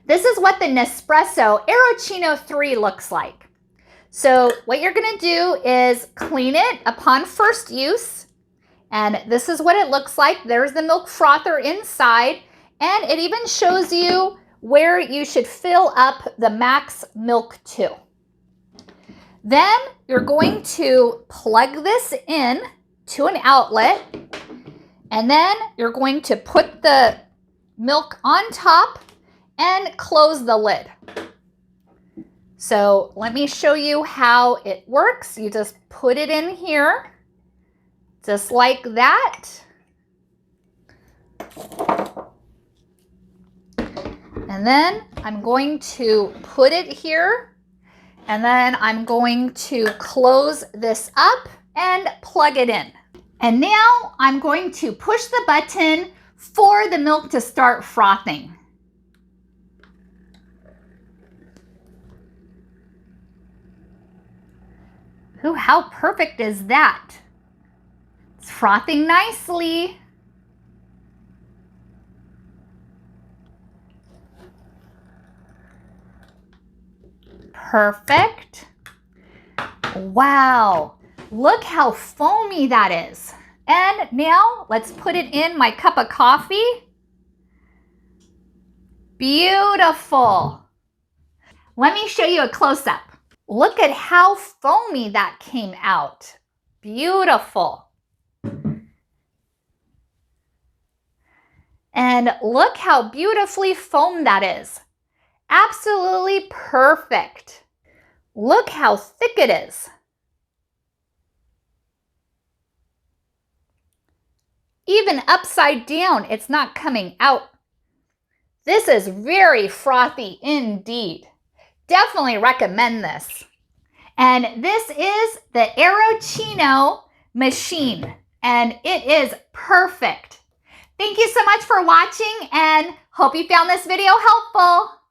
This is what the Nespresso Aeroccino 3 looks like. So what you're going to do is clean it upon first use. And this is what it looks like. There's the milk frother inside. And it even shows you where you should fill up the max milk to. Then you're going to plug this in to an outlet. And then you're going to put the milk on top and close the lid. So let me show you how it works. You just put it in here, just like that. And then I'm going to put it here, and then I'm going to close this up and plug it in. And now I'm going to push the button for the milk to start frothing. Ooh, how perfect is that? It's frothing nicely. Perfect. Wow, look how foamy that is. And now let's put it in my cup of coffee. Beautiful. Let me show you a close-up. Look at how foamy that came out. Beautiful. And look how beautifully foamed that is. Absolutely perfect. Look how thick it is. Even upside down, it's not coming out. This is very frothy indeed. Definitely recommend this. And this is the Aeroccino machine, and it is perfect. Thank you so much for watching, and hope you found this video helpful.